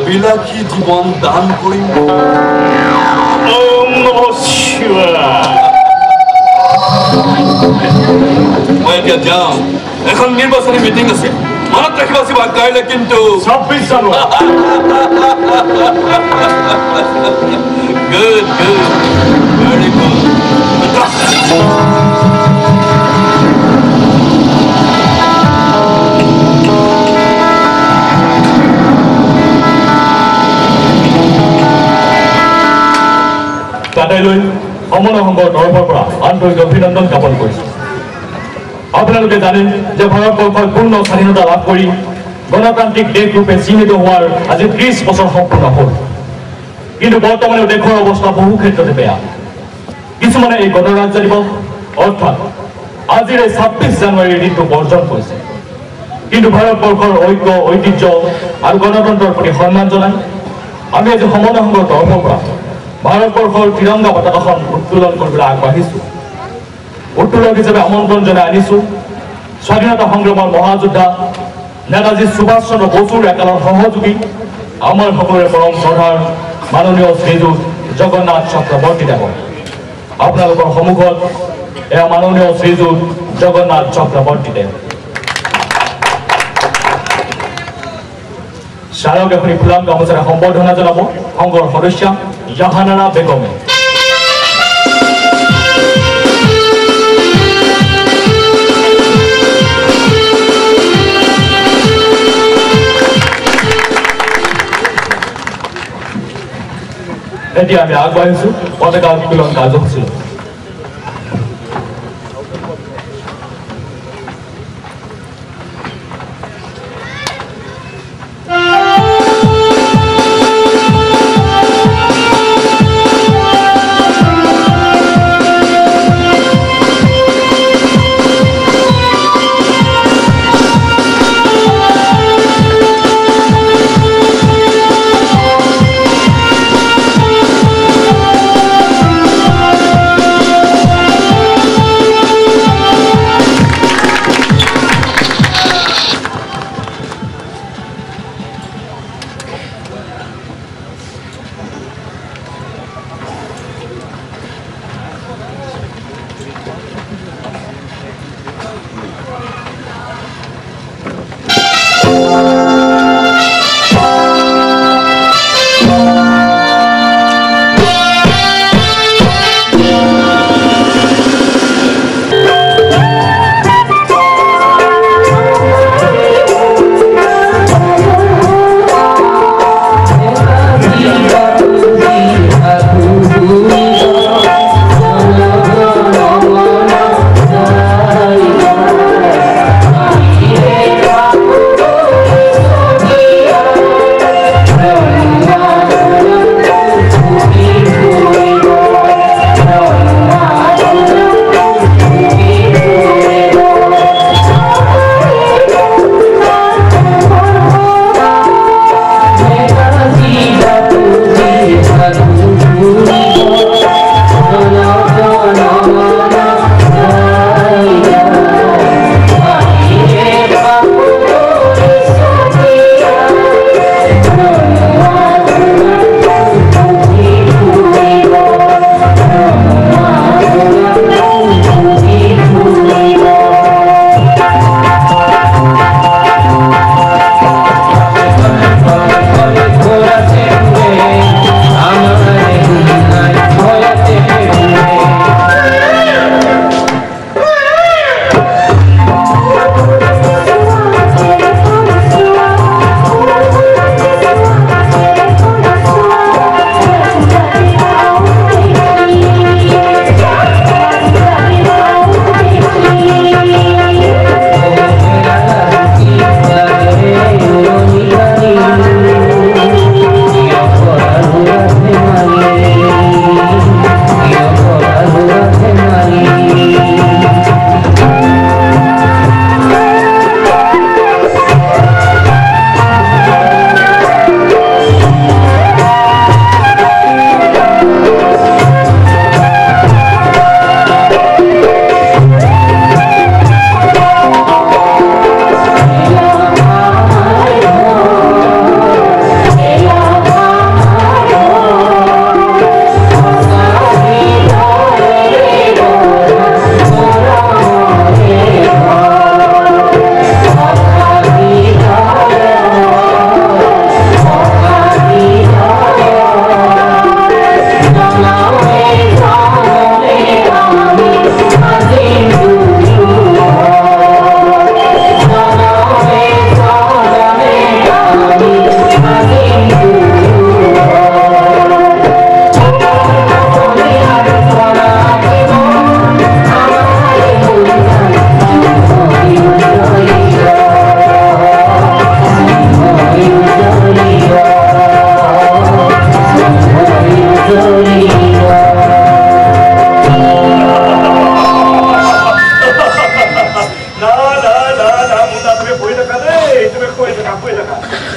বিলাসী জীবন দান কৰিম মই এতিয়া যাওঁ এখন নিৰ্বাচনী মিটিং আছে মনত ৰাখিবা শিৱা কাইলৈ কিন্তু 26 জানুৱাৰী গুড গুড ভেৰি গুড তাতেলৈ সমন সংঘৰ তৰফৰ পৰা আন্তৰিক অভিনন্দন জ্ঞাপন কৰিছো। আপোনালোকে জানে যে ভাৰতবৰ্ষই পূৰ্ণ স্বাধীনতা লাভ কৰি গণতান্ত্ৰিক দেশৰূপে চিহ্নিত হোৱাৰ আজি 30 বছৰ সম্পূৰ্ণ হ'ল। কিন্তু বৰ্তমানেও দেশৰ অৱস্থা বহু ক্ষেত্ৰতে বেয়া। কিছুমানে এই গণৰাজ্য দিৱস অৰ্থাৎ আজিৰ 26 জানুৱাৰীৰ দিনটো বৰ্জন কৰিছে। কিন্তু ভাৰতবৰ্ষৰ ঐক্য ঐতিহ্য আৰু গণতন্ত্ৰৰ প্ৰতি সন্মান জনাই আমি আজি সমন সংঘৰ তৰফৰ পৰা ভাৰতবৰ্ষৰ তিৰংগা পতাকাখন উত্তোলন কৰিবলৈ আগবাঢ়িছো। উত্তোলক হিচাপে আমন্ত্ৰণ জনাই আনিছো স্বাধীনতা সংগ্ৰামৰ মহাযোদ্ধা নেতাজী সুভাষ চন্দ্ৰ বসুৰ একালৰ সহযোগী আমাৰ সকলোৰে পৰম শ্ৰদ্ধাৰ মাননীয় শ্ৰীযুত জগন্নাথ চক্ৰৱৰ্তী দেৱক। আপোনালোকৰ সন্মুখত এয়া মাননীয় শ্ৰীযুত জগন্নাথ চক্ৰৱৰ্তী দেৱ। শাৰক এখনি ফুলাম গামোচাৰে সম্বৰ্ধনা জনাব সংঘৰ সদস্যা জাহানাৰা বেগমে। এতিয়া আমি আগবাঢ়িছো পতাকা উত্তোলন কাৰ্যসূচীলৈ।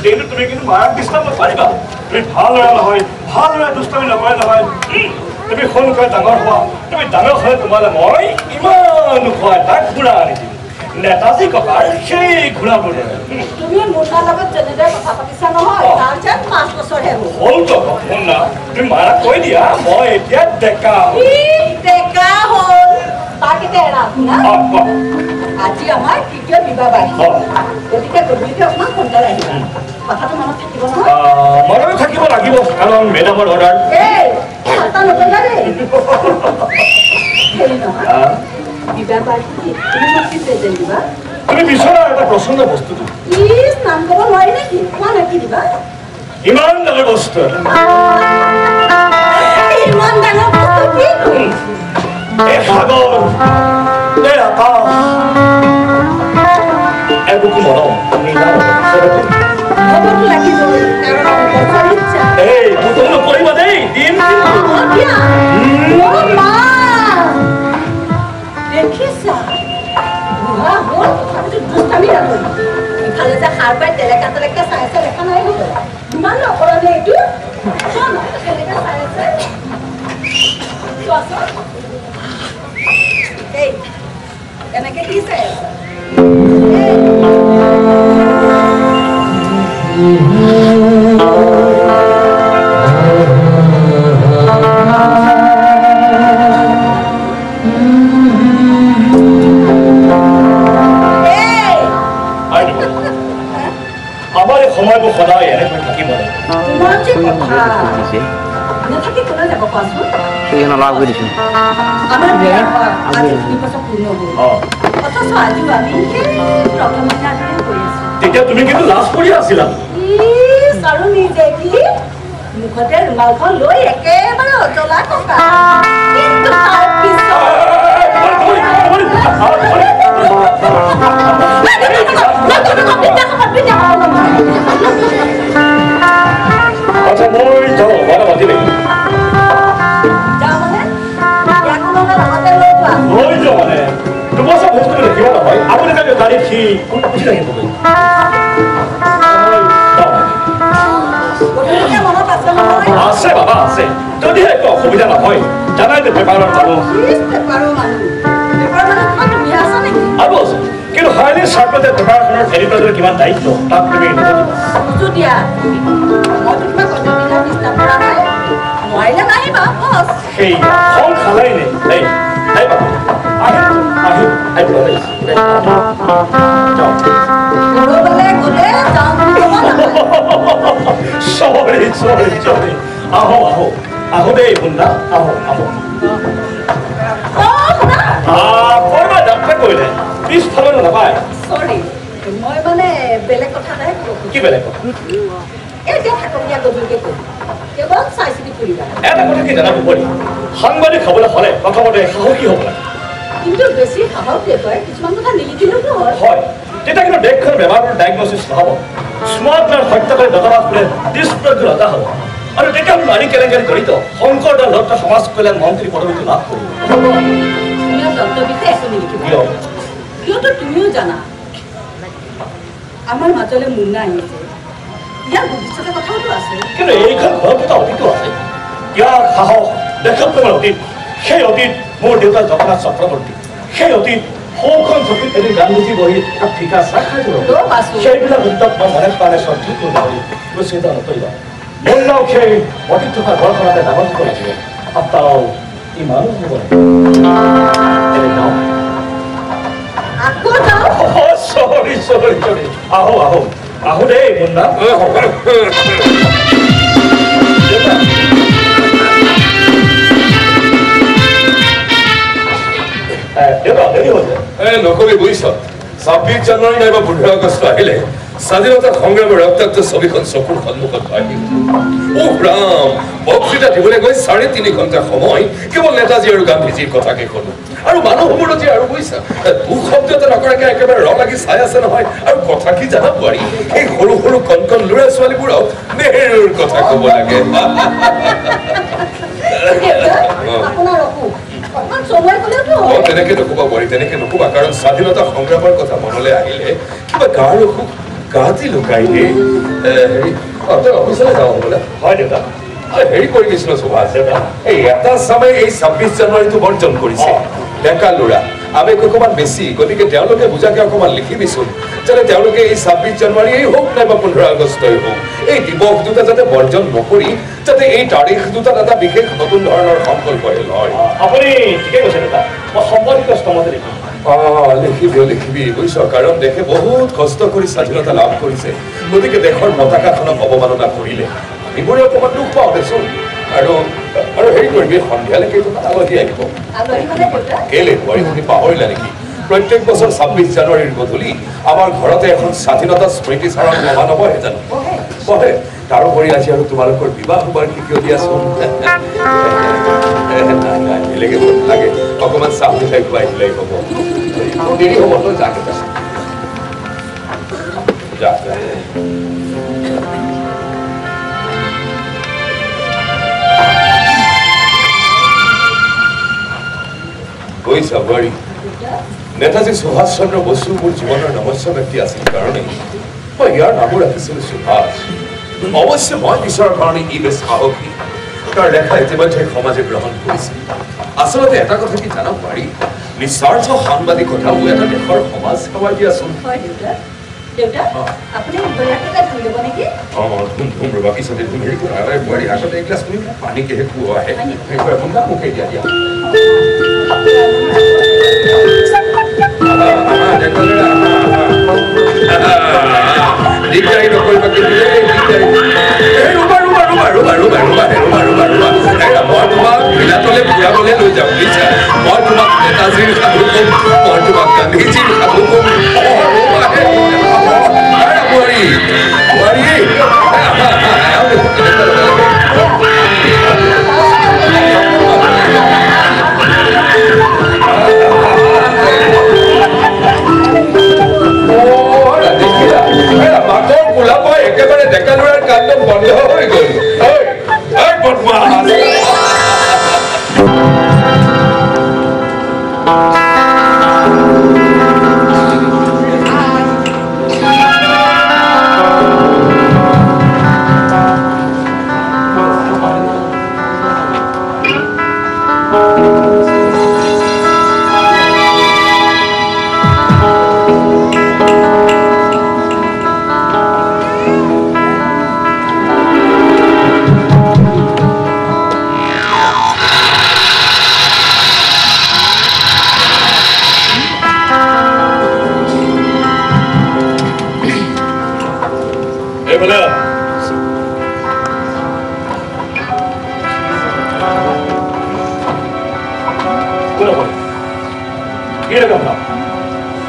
কিন্তু তুমি কিন্তু মাৰাক ডিষ্টাৰ্ব নকৰিবা তুমি ভাল ল'ৰা নহয় ভাল ল'ৰা দুষ্টামি নকৰে নহয় তুমি সোনকালে ডাঙৰ হোৱা তুমি ডাঙৰ হ'লে তোমালৈ মই ইমান খুৱাই তাক ঘোঁৰা আনি দিম নেতাজী ককাৰ সেই ঘোঁৰাবোৰ তুমি মুন্নাৰ লগত যেনেদৰে কথা পাতিছা নহয় তাৰ যেন 5 বছৰহে হ'ল তো মুন্না তুমি মাৰাক কৈ দিয়া মই এতিয়া ডেকা ডেকা হ'ল তাক এতিয়া এৰা শুনা আজি আমাৰ তৃতীয় বিবাহ বাৰ্ষিকী গতিকে গধূলিকে অকণমান সোনকালে আহিবা কথাটো মনত থাকিব নহয় মনত থাকিব লাগিব কাৰণ মেডামৰ অৰ্ডাৰ এটা নকৰিবা দেই হেৰি নহয় বিবাহ বাৰ্ষিকী তুমি মোক কি প্ৰেজেণ্ট দিবা তুমি বিচৰা এটা পচন্দ বস্তুটো নাম ক'ব নোৱাৰি নেকি কোৱা নে কি দিবা ইমান ডাঙৰ বস্তু ইমান ডাঙৰ বস্তু কিটো এই সাগৰ এই আকাশ এবুকু মৰম হ'বতো লাগিবই কাৰণ বছৰ ইচ্ছা এই তুমি নকৰিবা দেই দিম দেখিছা বুঢ়া হ'ল তথাপিতো দুষ্টামি নকৰি ইফালে যে সাৰ পাই তেলেকা তেলেকা চাই আছে দেখা নাই বোলে ইমান নকৰণে এইটো চোৱা না তেলেকা চাই আছে চোৱাচোন এই এনেকে কি চাই আছে আমাৰ এই সময়বোৰ সদায় এনেকৈ থাকিব তোমাৰ যে কথা নাথাকি কোনে যাব কোৱাচোন আমাৰ বিয়া আজি 3 বছৰ পূৰ্ণ হ'ল অথচ আজিও আমি প্ৰথম দিনাৰ দৰে কৰি আছো তেতিয়া তুমি কিন্তু লাজ কৰি আছিলা আৰু নিজে কি মুখতে ৰুমালখন লৈ একেবাৰে অজলা ককা কিন্তু আচ্ছা মই যাওঁ বাৰ মাতিলে লৈ যোৱা মানে তোমাৰ চব বস্তু দেখিব নহয় আপুনি তাকে গাড়ীত সি উঠি থাকিব আছে বাবা আছে যদিহে একো অসুবিধা নহয় জানাই যে পেপাৰৰ মানুহ আৰু কিন্তু হাইলি চাৰ্টতে পেপাৰখনৰ এডিটৰৰ কিমান দায়িত্ব তাক তুমি সেই খং খালাই নে এই এই বাবা sorry আহো আহো আহো দেই বুন্দা আহো আহো কৰবা যাত্ৰা কৰিলে পিছফালে নাপায় সৰি মই মানে বেলেগ কথা নাই কি বেলেগ কথা এতিয়া থাকীয়া গধূলিকে কৰিম কেৱল চাই চিতি ফুৰিবা এটা কথা কি জানাব পাৰি সাংবাদিক হ'বলৈ হ'লে প্ৰথমতে সাহসী হ'ব লাগে কিন্তু বেছি সাহস দেখুৱাই কিছুমান কথা নিলিখিলেও হয় তেতিয়া কিন্তু দেশখন বেমাৰৰ ডায়েগনচিছ নহ'ব স্মাৰ্টনাৰ হত্যা কৰি দতবাস কৰে ডিছপ্ৰযুলতা হ'ব আৰু তেতিয়া আমি নাৰী কেলেংকাৰী জড়িত শংকৰ দাল দত্ত সমাজ কল্যাণ মন্ত্ৰী পদবীটো লাভ কৰিব তুমিও দত্তবিতে একো নিলিখিবা কিয়তো তুমিও জানা আমাৰ মাজলৈ মুন্না আহিছে ইয়াৰ ভৱিষ্যতৰ কথাওতো আছে কিন্তু এইখন ঘৰত এটা অতীতো আছে ইয়াৰ সাহস দেশপ্ৰেমৰ অতীত সেই অতীত মোৰ দেউতা জগন্নাথ চক্ৰৱৰ্তী সেই অতীত সৌখন চকীত এদিন গান্ধীজী বহি এটা ফিকা চাহ খাই সেইবিলাক অতীতক মই মনে প্ৰাণে শ্ৰদ্ধা কৰিব তুমি চিন্তা নকৰিবা মুন্নাও সেই অতীত থকা ঘৰখনতে ডাঙৰ দিব লাগিব আত্মাও ইমানো হ'ব চৰি আহো আহো আহো দেই মুন্না নকবি বুজিছ 26 জানুৱাৰী নাইবা 15 আগষ্ট আহিলে স্বাধীনতা সংগ্ৰামৰ ৰক্তাক্ত ছবিখন চকুৰ সন্মুখত ভাহি ৰাম বক্তৃতা দিবলৈ গৈ 3.5 ঘণ্টা সময় কেৱল নেতাজী আৰু গান্ধীজীৰ কথাকে ক'লো আৰু মানুহসমূহ যে আৰু বুজিছা দুখ শব্দ এটা নকৰাকে একেবাৰে ৰ লাগি চাই আছে নহয় আৰু কথা কি জানা পাৰি এই সৰু সৰু কণ ল'ৰা ছোৱালীবোৰক নেহেৰুৰ কথা ক'ব লাগে তেনেকে নকবা পাৰি তেনেকে নকবা কাৰণ স্বাধীনতা সংগ্ৰামৰ কথা মনলৈ আহিলে কিবা গাৰ অসুখ গাঁতি লুকাই হে তই অফিচলৈ যাওঁ বোলে হয় দেউতা হেৰি কৰি দিছিল সুভাষ এই এটা চামে এই 26 জানুৱাৰীটো বৰ্জন কৰিছে ডেকা ল'ৰা আবেগ অকণমান বেছি গতিকে তেওঁলোকে বুজাকে অকণমান লিখি দিছোন যেনে তেওঁলোকে এই 26 জানুৱাৰীয়েই হওক নাইবা 15 আগষ্টই হওক এই দিৱস দুটা যাতে বৰ্জন নকৰি যাতে এই তাৰিখ দুটাত এটা বিশেষ নতুন ধৰণৰ সংকল্পৰে লয় আপুনি ঠিকে কৈছে দেউতা মই সম্পৰ্কিত স্তম্ভতে লিখিম লিখিবি বুজিছ কাৰণ দেশে বহুত কষ্ট কৰি স্বাধীনতা লাভ কৰিছে গতিকে দেশৰ পতাকাখনক অৱমাননা কৰিলে এইবোৰে অকণমান দুখ পাওঁ দেচোন আৰু হেৰি কৰিবি সন্ধিয়ালৈ কেইটামান আলহী আহিব কেলে বোৱাৰী শুনি পাহৰিলা নেকি প্ৰত্যেক বছৰ 26 জানুৱাৰীৰ গধূলি আমাৰ ঘৰতে এখন স্বাধীনতা স্মৃতি চাৰণ সভা নবহে জানো বহে তাৰোপৰি আজি আৰু তোমালোকৰ বিবাহ বাৰ্ষিকীও দিয়াচোন বেলেগে লাগে অকণমান চাহ মিঠাই খুৱাই দিলেই হ'ব দেৰি হ'ব তই যাকে যা কৈছা বোৱাৰী নেতাজী সুভাষ চন্দ্ৰ বসু মোৰ জীৱনৰ নমস্য ব্যক্তি আছিল কাৰণে মই ইয়াৰ নামো ৰাখিছিলো সুভাষ অৱশ্যে মই বিচৰাৰ কাৰণে ই বেছ সাহসী তাৰ লেখা ইতিমধ্যে সমাজে গ্ৰহণ কৰিছে আচলতে এটা কথা কি জানা পাৰি নিস্বাৰ্থ সাংবাদিকতাও এটা দেশৰ সমাজ সেৱা দিয়াচোন ৰবা পিছতে তুমি হেৰি কৰা বোৱাৰী হাততে এগিলাচ তুমি পানীকেহে খুওৱা আহে মুখে দিয়া দিয়া দিগদাৰী নকৰিবা মই তোমাক বিলাতলৈ ফুৰাবলৈ লৈ যাম বুজিছা মই তোমাক নেতাজীৰ সাধু কম মই তোমাক গান্ধীজীৰ সাধু কম একেবাৰে ডেকা ল'ৰাৰ কাণ্ড বন্ধ হৈ গ'ল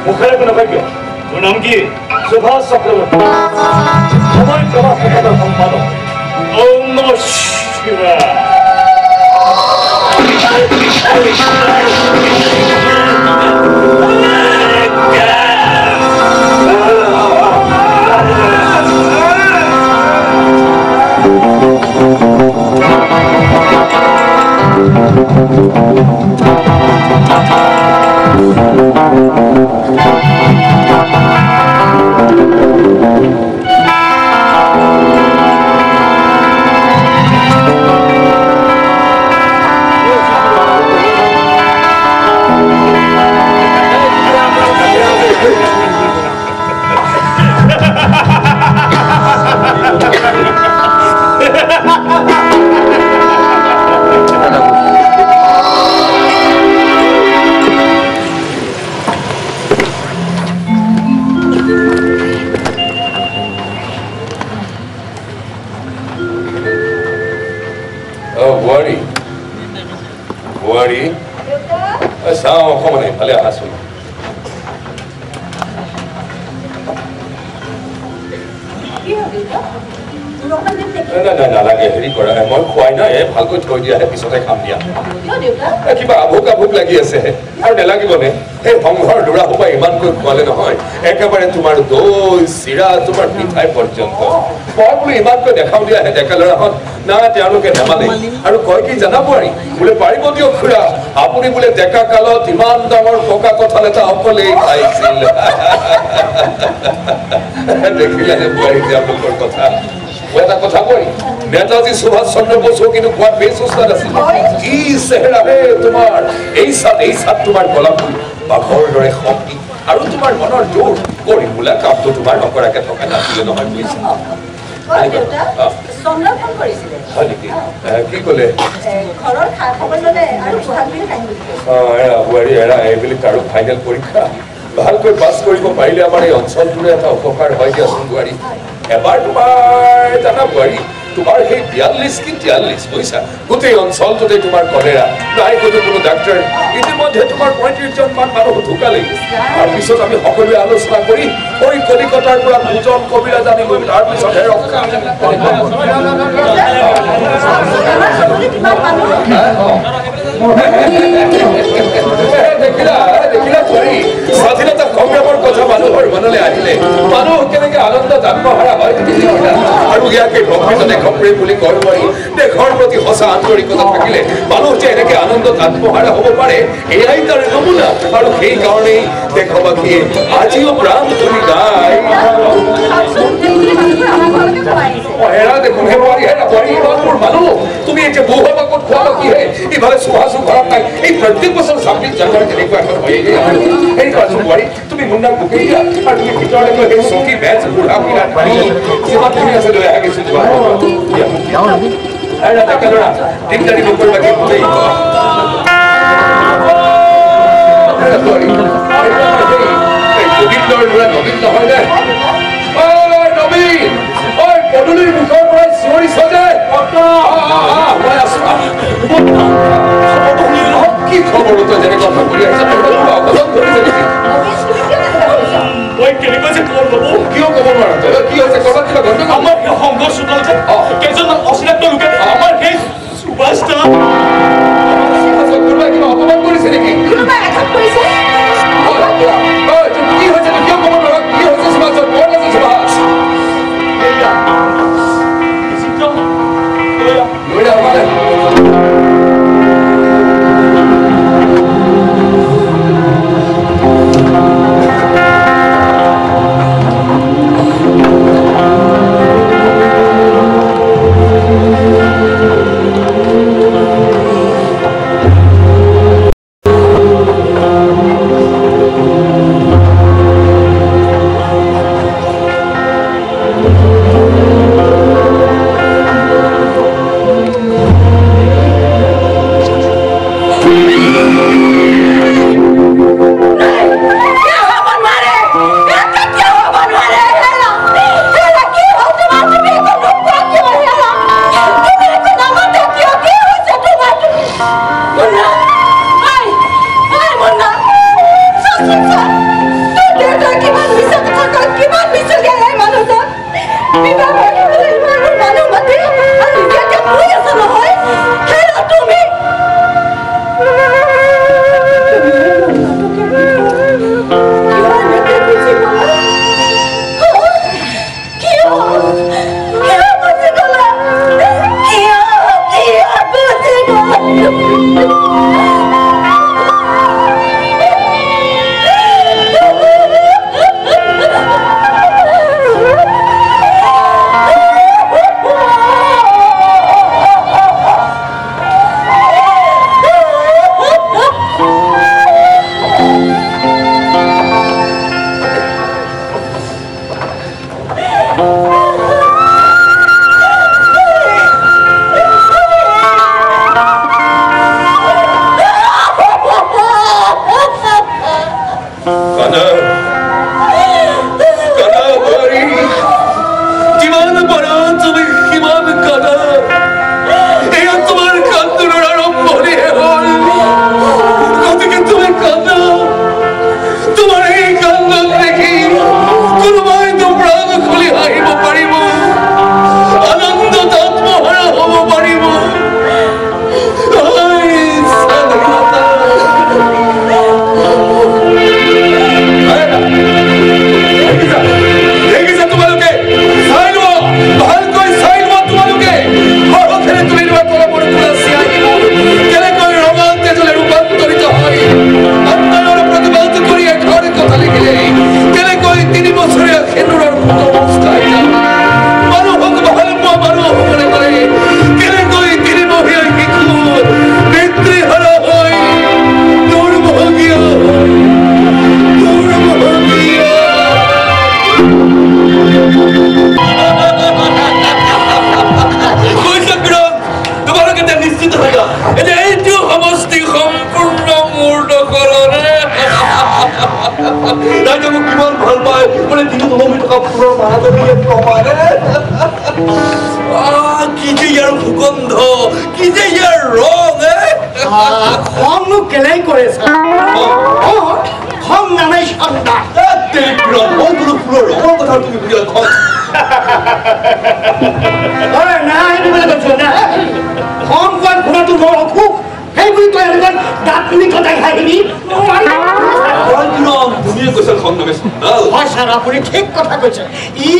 মুখেৰে কোনো বাক্য তোৰ নাম কি সুভাষ চক্ৰৱৰ্তী সময় প্ৰভাৱ সম্পাদক ওম নমঃ শিৱায় Sao không này phải là hasil. নাই নালাগে হেৰি কৰা মই খুৱাই নাই ভালকৈ থৈ দিয়াহে পিছতে খাম দিয়া কিবা আভোক লাগি আছে আৰু নেলাগিবনে সেই সংঘৰ ল'ৰা সোপা ইমানকৈ খোৱালে নহয় একেবাৰে তোমাৰ দৈ চিৰা তোমাৰ মিঠাই পৰ্যন্ত মই বোলো ইমানকৈ দেখাও দিয়াহে ডেকা ল'ৰাহঁত না তেওঁলোকে নেমানে আৰু কয় কি জানা বোৱাৰী বোলে পাৰিব দিয়ক খুৰা আপুনি বোলে ডেকা কালত ইমান ডাঙৰ পকা কঁঠাল এটা অকলেই খাইছিল দেখিলানে বোৱাৰী তেওঁলোকৰ কথা এটা কথা কই নেতাজী সুভাষ চন্দ্ৰ বোস কিন্তু কোৱা বেছ উস্তাদ আছিল কি চেহেৰা হে তোমাৰ এই সাত তোমাৰ গলাপুৰ বাঘৰ দৰে শক্তি আৰু তোমাৰ মনৰ জোৰ কৰি বোলা কামটো তোমাৰ নকৰাকে থকা নাছিলে নহয় বুজিছা কি কলে এইবিলাক আৰু ফাইনেল পৰীক্ষা ভালকৈ পাছ কৰিব পাৰিলে আমাৰ এই অঞ্চলটোৰে এটা উপকাৰ হয় দিয়াচোন বোৱাৰী এবাৰ তোমাৰ জানা বোৱাৰী তোমাৰ সেই 42 কি 43 পইচা গোটেই অঞ্চলটোতে তোমাৰ কলেৰা নাই কোনো ডাক্তৰ ইতিমধ্যে তোমাৰ 35 জন মান মানুহ ঢুকালে তাৰ পিছত আমি সকলোৱে আলোচনা কৰি ওই কলিকতাৰ পৰা দুজন কবিৰা জানি গৈ তাৰ পিছতহে ৰক্ষা দেখিলা কৰি স্বাধীনতা সংগ্ৰামৰ কথা মানুহৰ মনলৈ আহিলে মানুহ কেনেকে আনন্দত আত্মহাৰা হয় আৰু ইয়াকে প্ৰকৃত দেশপ্ৰেম বুলি কয় পাৰি দেশৰ প্ৰতি সঁচা আন্তৰিকতা থাকিলে মানুহ যে এনেকে আনন্দত আত্মহাৰা হ'ব পাৰে এয়াই তাৰ নমুনা আৰু সেইকাৰণেই দেশবাসীয়ে আজিও প্ৰাণ তুলি গায় হেৰা দেখোন হে বোৱাৰী হেৰা বোৱাৰী ইমানবোৰ মানুহ তুমি এতিয়া বহুবাকত খোৱাব কি হে ইফালে সুভাষো ঘৰত নাই এই প্ৰত্যেক বছৰ 26 জানুৱাৰী তেনেকুৱা এখন হয়েই হেৰি কৰাচোন বোৱাৰী তুমি মুন্নাক বুকেই দিয়া আৰু তুমি ভিতৰলৈ গৈ সেই চকী বেঞ্চ বুঢ়া পিৰাত পানী যিমান তুমি আছে লৈ আহি গৈছো যোৱা হেৰা ডেকা ল'ৰা দিগদাৰী নকৰিবা কি বোলেই গোবিন্দৰ ল'ৰা নবীন নহয় নে নবীন পদূলিৰ মুখৰ পৰা চিঞৰি চজাই মই আছো কি খবৰ তই যেনে কথা কৰি আহিছ অকলম কৰিছে নেকি মই কেনেকৈ যে খবৰ ল'ব কিয় ক'ব নোৱাৰা তই কি হৈছে ক'ৰবাত কিবা ঘটনা আমাৰ সংঘৰ চোতাল যে কেইজনমান অচিনাক্ত লোকে আমাৰ সেই সুভাষদা কোনোবাই কিবা অপমান কৰিছে নেকি কোনোবাই আঘাত কৰিছে কি হৈছে কিয় ক'ব নোৱাৰা কি হৈছে সুভাষৰ ক'ত আছে সুভাষ খংনো কেলেই কৰে খং নানাই সন্ধ্যা ৰঙৰ কথা তুমি বুজি খং নাই কৈছো না খং কোৱাত ঘোঁৰাটো মোৰ অসুখ সেই বুলি তই এনেকৈ দাঁতনি কটাই খাইনি তুমিয়ে কৈছা খং নামে চেণ্ডেল হয় ছাৰ আপুনি ঠিক কথা কৈছে ই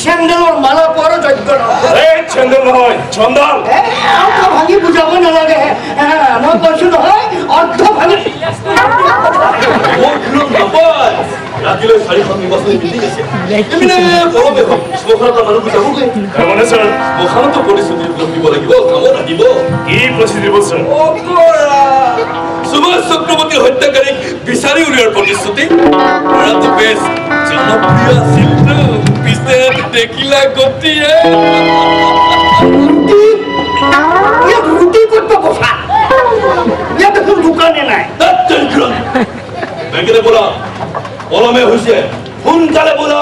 চেণ্ডেলৰ মালা পোৱাৰ যোগ্য নহয় চেণ্ডেল নহয় চন্দল অৰ্থ ভাঙি বুজাব নালাগে মই কৈছো নহয় অৰ্থ ভাঙি ৰাতিলৈ 4খন নিৰ্বাচনী মিটিং আছে শ্মশানৰ মানুহ বুজাবগৈ মানে ছাৰ শ্মশানতো প্ৰতিশ্ৰুতি দিব লাগিব কামত আহিব কি প্ৰতিশ্ৰুতি দিব ছাৰ সুভাষ চক্ৰৱৰ্তীৰ হত্যাকাৰীক বিচাৰি উলিওৱাৰ প্ৰতিশ্ৰুতি ল'ৰাটো বেছ জনপ্ৰিয় আছিল পিছে দেখিলা গতিয়ে ৰুটি ক'ত কথা ইয়াত দেখোন দোকানে নাই বেংকেৰে বোলা পলমে হৈছে সোনকালে বোলা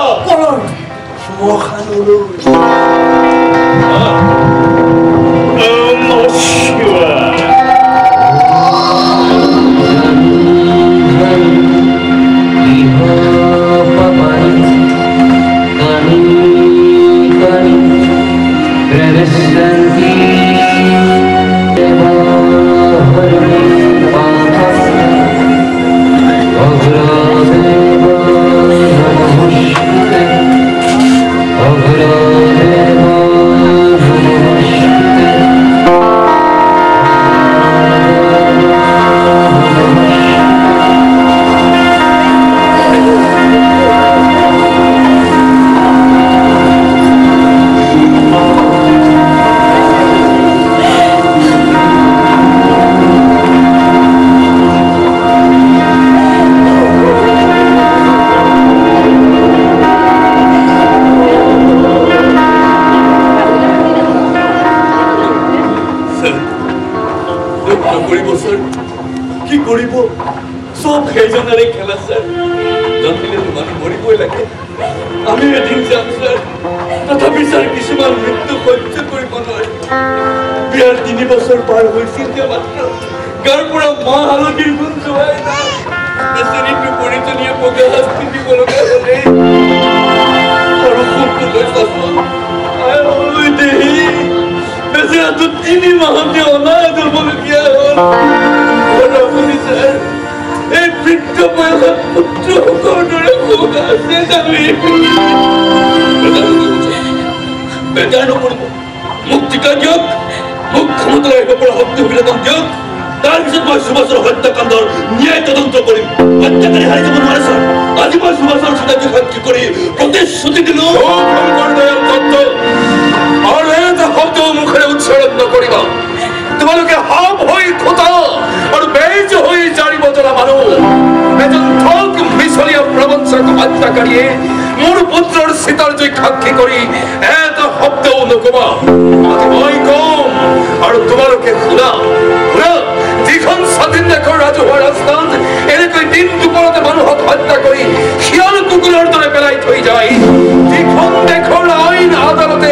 মুক্তিকা দিয়ক মোক ক্ষমতা আহিব পৰা শক্তি সুবিধাকণ দিয়ক তাৰপিছত মই সুভাষৰ হত্যাকাণ্ডৰ ন্যায় তদন্ত কৰিম হত্যাকাৰী হাৰি যাব নোৱাৰে ছাৰ আজি মই সুভাষৰ চিনাকি সাক্ষী কৰি প্ৰতিশ্ৰুতি দিলো আৰু এটা শব্দ মুখেৰে উচ্চাৰণ নকৰিবা তোমালোকে হাব হৈ খোটা আৰু বেজ হৈ জাৰিব জনা মানুহ এজন ঠগ মিছলীয়া প্ৰবঞ্চক হত্যাকাৰীয়ে মোৰ পুত্ৰৰ চিতাৰ জুই সাক্ষী কৰি এটা শব্দও নকবা মই কম আৰু তোমালোকে শুনা যিখন স্বাধীন দেশৰ ৰাজহুৱা ৰাস্তাত এনেকৈ দিন দুপৰতে মানুহক হত্যা কৰি শিয়াল কুকুৰৰ দৰে পেলাই থৈ যায় যিখন দেশৰ আইন আদালতে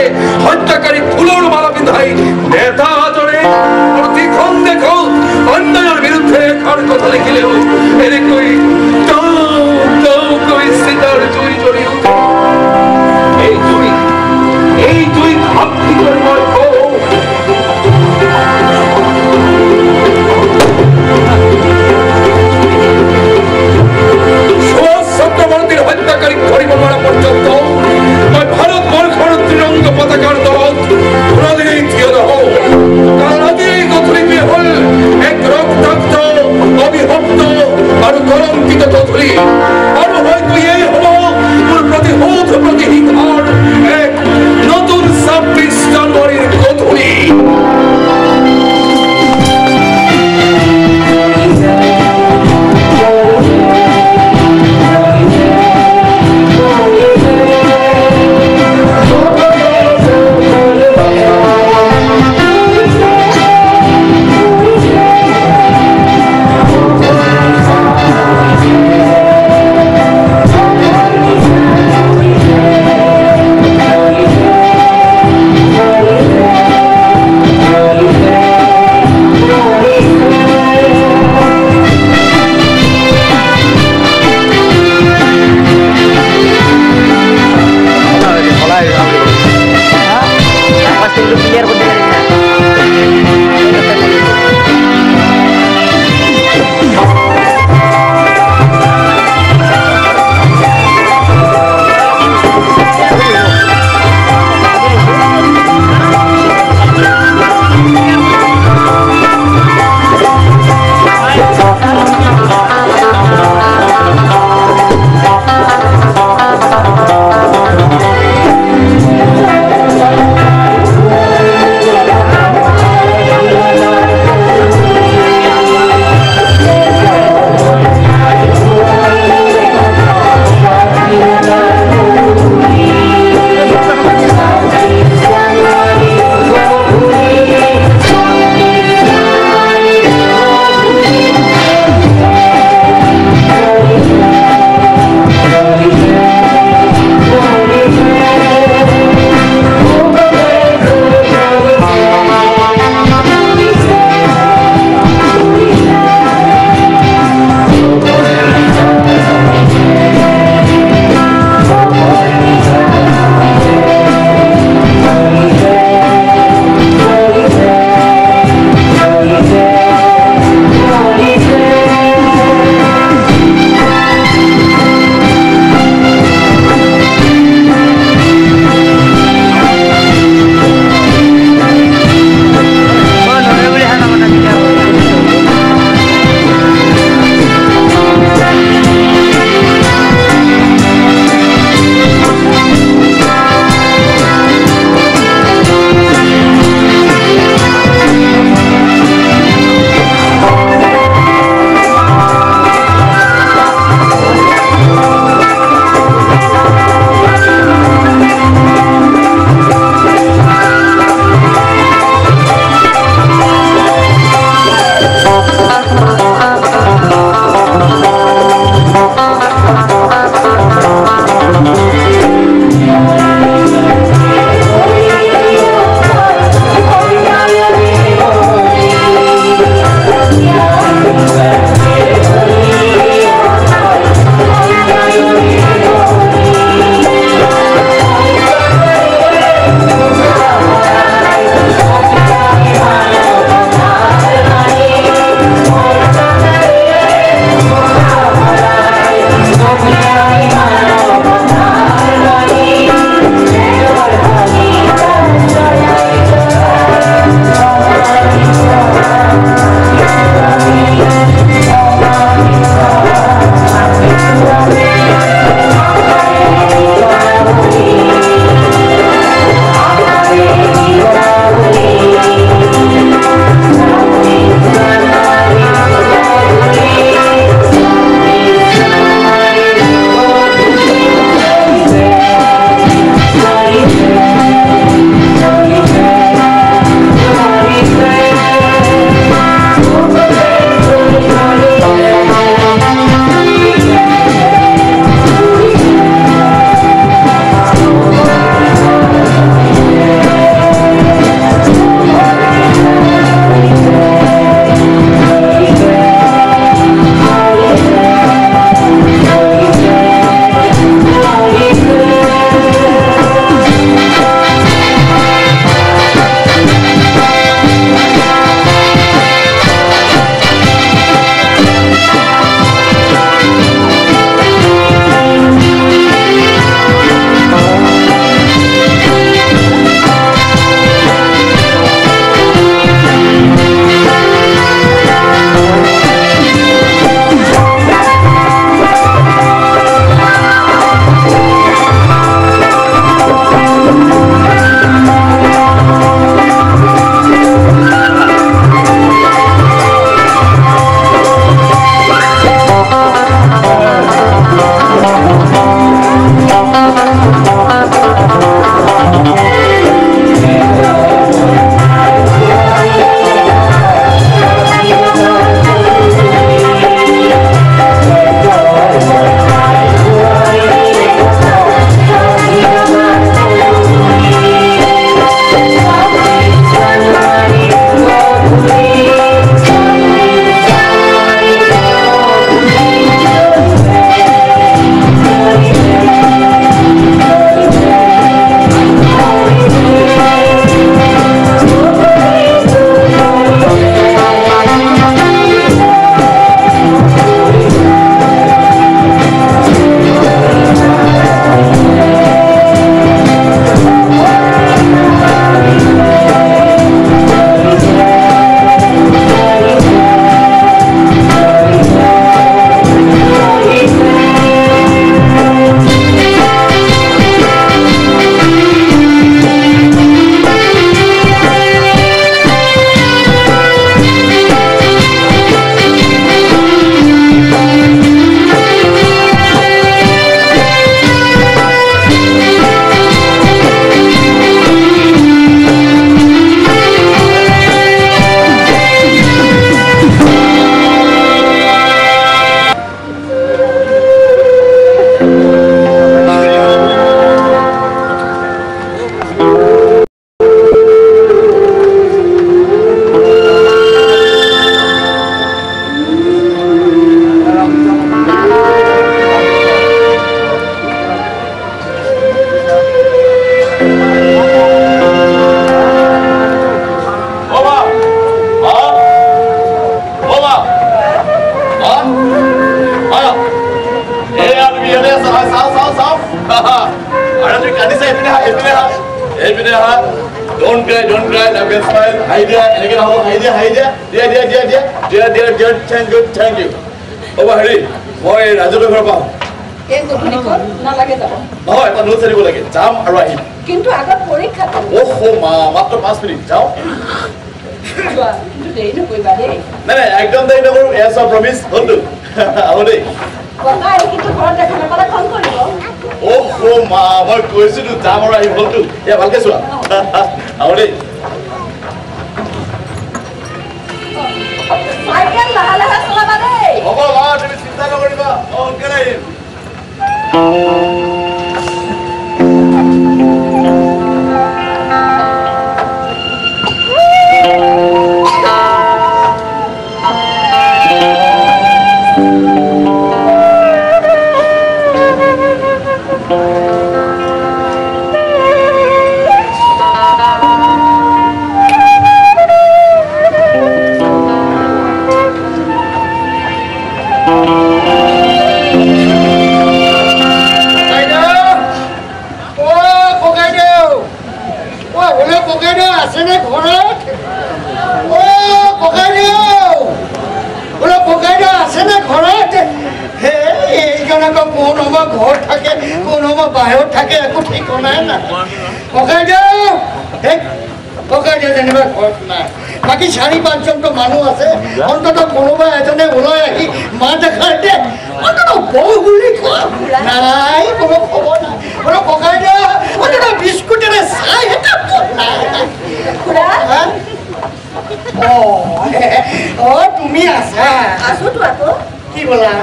Don't cry, now get smile. Hi there, again, hi there. Dear, thank you. Over Hari, boy, Rajabu Baba. এই গধূলি কল নালাগে যাব নহয় এটা নোট চালিব লাগে যাম আৰু আহিম কিন্তু আগত পৰীক্ষা ওহো মা মাত্ৰ 5 মিনিট যাও যোৱা কিন্তু দেৰি নকৰিবা দেই নাই একদম দেৰি নকৰো এছ অফ প্ৰমিস হলটো আহো দেই কথা কিন্তু ঘৰত দেখা নাপালে ফোন কৰিব ওহো মা মই কৈছিলো যাম আৰু আহিম হলটো এ ভালকে চোৱা আহো দেই চাইকেল লাহে লাহে চলাবা দেই হ'ব মা তুমি চিন্তা নকৰিবা অংকেল আহিম বাকি 4-5জন তো মানুহ আছে অন্তত কোনোবা এজনে ওলাই আহি মা দেখাই দে অন্তত বউ বুলি নাই কোনো খবৰ নাই কোনো ককাই দে অন্তত বিস্কুটেৰে চাই এটা খুৰা ও তুমি আছা আছো তো আকৌ কি বলা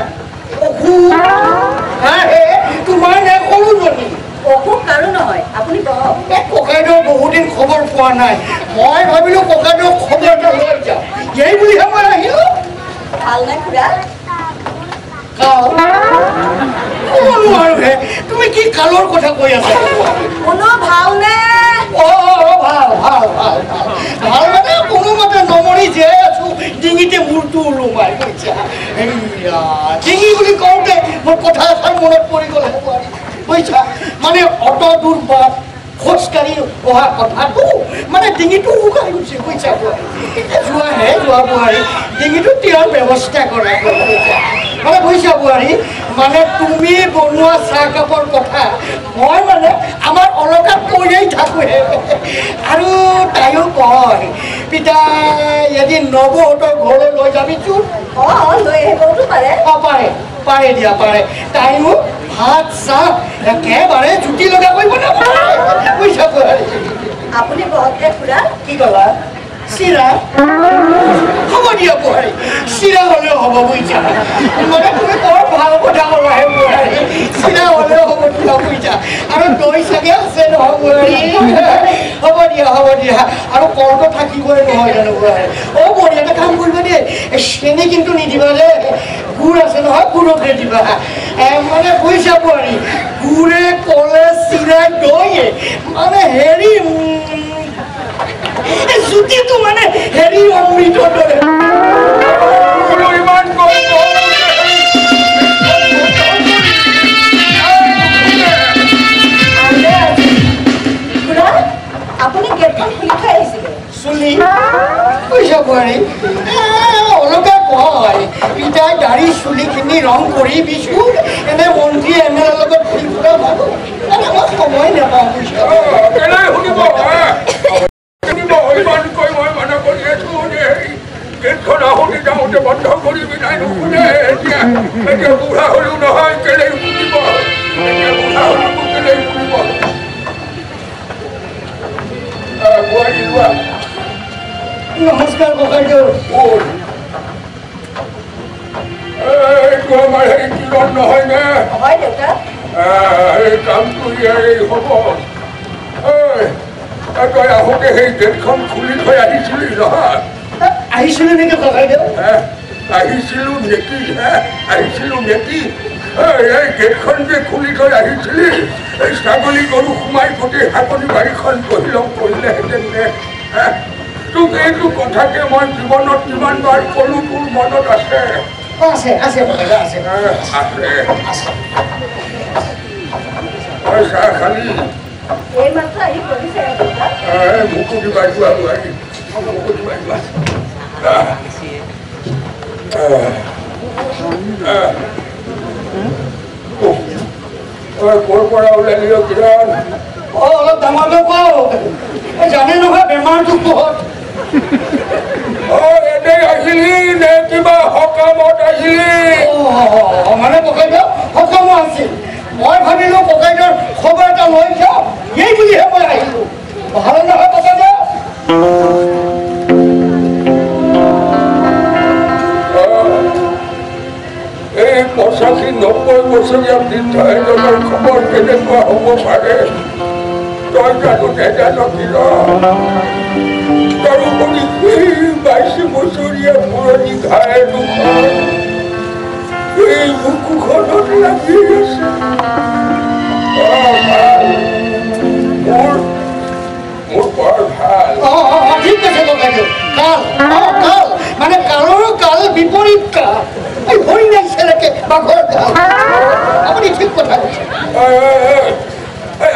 তোমাৰ নে সৰু জনী অসুখ কাৰো নহয় আপুনি কওক ককাইদেউ বহুদিন খবৰ পোৱা নাই মই ভাবিলো ককাইদেউ খবৰ এটা লৈ যাওঁ এই বুলিহে মই আহিলো ভাল নাই খুৰা তুমি কি কালৰ কথা কৈ আছা কোনো ভালনে ভাল মানে কোনোমতে নমৰি জীয়াই আছো ডিঙিতে মূৰটো ওলোমাই গৈছা ডিঙি বুলি কওঁতে মোৰ কথা এষাৰ মনত পৰি গ'ল বুজিছা মানে অত দূৰ বাট খোজকাঢ়ি অহা কথাটো মানে ডিঙিটো শুকাই গৈছে বুজিছা যোৱা বোৱাৰী ডিঙিটো তিয়ৰ ব্যৱস্থা কৰা মানে বুজিছা বোৱাৰী মানে তুমি বনোৱা চাহকাপৰ কথা মই মানে আমাৰ অলকাত কৈয়ে থাকোঁহে আৰু তাইও কয় পিতা এদিন নবৌহঁতৰ ঘৰলৈ লৈ যাবিচোন লৈ আহিবতো পাৰে পাৰে দিয়া তাইও ভাত চাহ একেবাৰে জুতি লগা কৰিব নাপায় বুজিছা বোৱাৰী আপুনি বহকে খুৰা কি ক'লা চিৰা হ'ব দিয়া বোৱাৰী চিৰা হ'লেও হ'ব বুজিছা মানে তুমি বৰ ভাল কথা ক'লাহে বোৱাৰী চিৰা হ'লেও হ'ব দিয়া বুজিছা আৰু দৈ চাগে আছে নহয় বোৱাৰী হ'ব দিয়া আৰু কলটো থাকিবই নহয় জানো বোৱাৰী বোৱাৰী এটা কাম কৰিবা দেই চেনি কিন্তু নিদিবা যে গুড় আছে নহয় গুড়কে দিবা মানে বুজিছা বোৱাৰী গুড়ে কলে চিৰা দৈয়ে মানে হেৰি জুতিটো মানে হেৰি অমৃতৰ দৰে আপুনি গেটখন খুলি থৈ আহিছিলে চুলি পইচা বোৱাৰী অলপে কয় পিতাই দাড়ি চুলিখিনি ৰং কৰি দিছো এনে মন্ত্ৰী MLA লগত ঘূৰি ফুৰা মানুহ মই সময় নাপাওঁ বুজিছা বন্ধ কৰিবি নাই নুশুনে এতিয়া বুঢ়া হলো নহয় কেলে শুনিব বুঢ়া হলো কেলে শুনিব নমস্কাৰ ককাইদেউ এইটো আমাৰ হেৰি কিৰণ নহয় নে হয় দেউতা এই কামটো ইয়াৰেই হ'ব তই আহোঁতে সেই গেটখন খুলি থৈ আহিছিলি নহয় আহিছিলো নেকি ককাইদেউ আহিছিলো নেকি এই গেটখন যে খুলি থৈ আহিছিলি এই ছাগলী গৰু সোমাই গোটেই হাকনি বাৰীখন কহিলং কৰিলেহেঁতেন নে তোক এইটো কথাকে মই জীৱনত কিমানবাৰ ক'লো তোৰ মনত আছে চাহ খালি এই মাত্ৰ আহি কৰিছে মুকুটি বাজোৱা মুকুটি বাজোৱা ক'ৰ পৰা ওলালি কিৰণ অলপ ডাঙৰকৈ কওঁ জানে নহয় বেমাৰটো ক'ত এনেই আহিলি নে কিবা সকামত আহিলি মানে ককাইদেউ সকামো আছিল মই ভাবিলো ককাইদেউৰ খবৰ এটা লৈ যাওঁ এই বুলিহে মই আহিলো ভাল নহয় ককাইদেউ এই 85-90 বছৰীয়া বৃদ্ধ এজনৰ খবৰ কেনেকুৱা হ'ব পাৰে তই জানো নেজানো কিৰণ তাৰোপৰি এই 22 বছৰীয়া পুৰণি ঘাই দুখন এই বুকুখনত লাগি আছে মোৰ বৰ ভাল ঠিক আছে ককাইদেউ কাল কাল মানে কালৰো কাল বিপৰীত কাল এই ভৰি নাই ছেলেকে বাঘৰ আপুনি ঠিক কথা কৈছে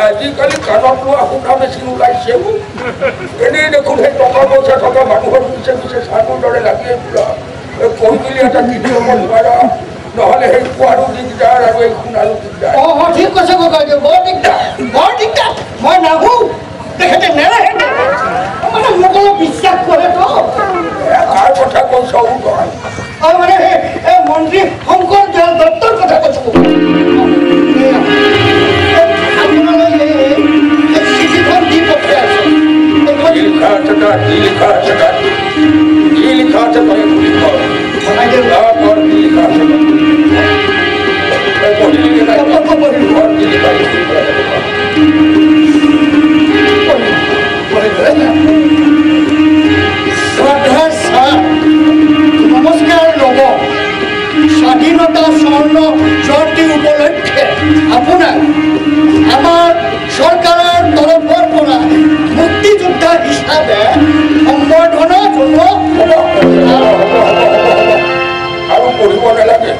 আজিকালি কাণত লোৱা সূতা মেচিন ওলাইছে এনেই দেখোন সেই টকা পইচা থকা মানুহৰ পিছে পিছে চাহটোৰ দৰে লাগি ফুৰা কৈ মেলি এটা কিনি ল'ব নোৱাৰা নহ'লে সেই খোৱাৰো দিগদাৰ আৰু এই শুনাৰো দিগদাৰ ঠিক কৈছে ককাইদেউ বৰ দিগদাৰ মই নাহো তেখেতে নেৰাহে মানে মোক অলপ বিশ্বাস কৰেতো কাৰ কথা কৈছ তই মানে এই মন্ত্ৰী শংকৰ দয়াল দত্তৰ কথা কৈছো চিঠিখন দি পঠিয়াইছে লিখা আছে তাত কি লিখা আছে তাত কি লিখা আছে তই লিখ কি লিখা আছে পঢ়িলি নাই কি লিখা নমস্কাৰ নব স্বাধীনতা স্বৰ্ণ জয়ন্তী উপলক্ষে আপোনাক আমাৰ চৰকাৰৰ তৰফৰ পৰা মুক্তিযোদ্ধা হিচাপে সম্বৰ্ধনা জনোৱা আৰু পঢ়িব নালাগে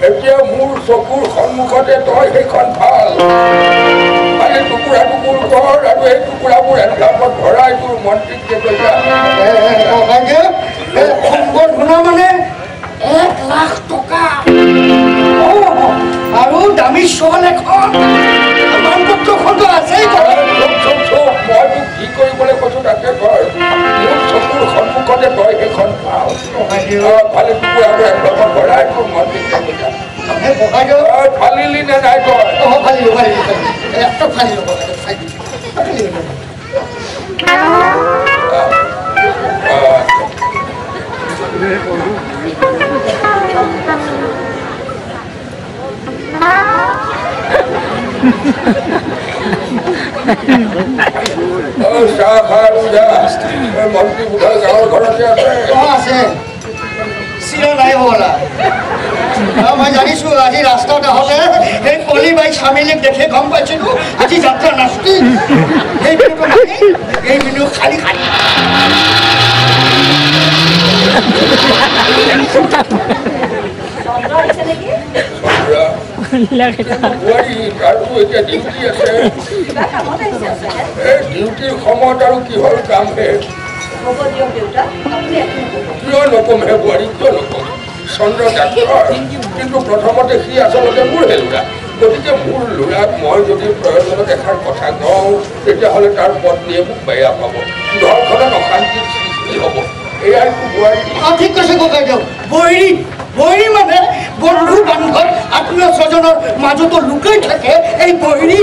এতিয়া মোৰ চকুৰ সন্মুখতে তই সেইখন ভাল মানে টুকুৰা টুকুৰ কৰ আৰু এই টুকুৰাবোৰ এনভেলপত ভৰাই তোৰ মন্ত্ৰীক সম্বৰ্ধনা মানে 1 লাখ টকা আৰু দামী শ্বল এখন মানপত্ৰখনটো আছেই মই তোক কি কৰিবলৈ কৈছো তাকে কৰ মোৰ চকুৰ সন্মুখতে তই সেইখন পাওঁ ভালে টুকুৰাবোৰ এনভেলপত ভৰাই তোৰ মন্ত্ৰীক ফালিলি নে নাই তই চাহ খাই মন্ত্ৰী বোধৰ গাঁৱৰ ঘৰতে আছে চিৰ নাই হ'বলা মই জানিছো আজি ৰাস্তাত আহোঁতে সেই কলি বাই স্বামীক দেখি গম পাইছিলো আজি যাত্ৰা নাচি এই বিনু খালি খালি ডিউটিৰ সময়ত আৰু কিহৰ কাম হে কিয় নকম হে বোৱাৰী কিয় নকম চন্দ্ৰ ডাক্তৰ কিন্তু প্ৰথমতে সি আচলতে মোৰ হে ল'ৰা গতিকে মোৰ ল'ৰাক মই যদি প্ৰয়োজনত এষাৰ কথা কওঁ তেতিয়াহ'লে তাৰ পত্নীয়ে মোক বেয়া পাব ঘৰখনত অশান্তিৰ সৃষ্টি হ'ব এয়াই বোৱাৰী ঠিক কৈছে ককাইদেউ বৈৰী মানে বন্ধু বান্ধৱ আত্মীয় স্বজনৰ মাজতো লুকাই থাকে এই বৈৰী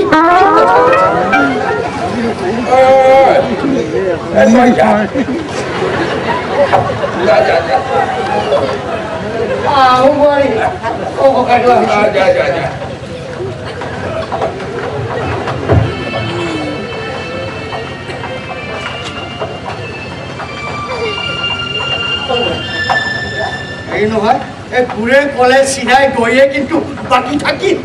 এই নহয় এই ঘূৰে ক'লে চিধাই গৈয়ে কিন্তু বাকী থাকিম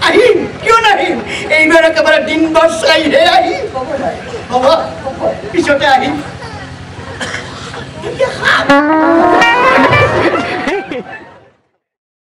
আহিম কিয় নাহিম এইবাৰ একেবাৰে দিন বাৰ চাইহে আহিম হ'ব পিছতে আহিম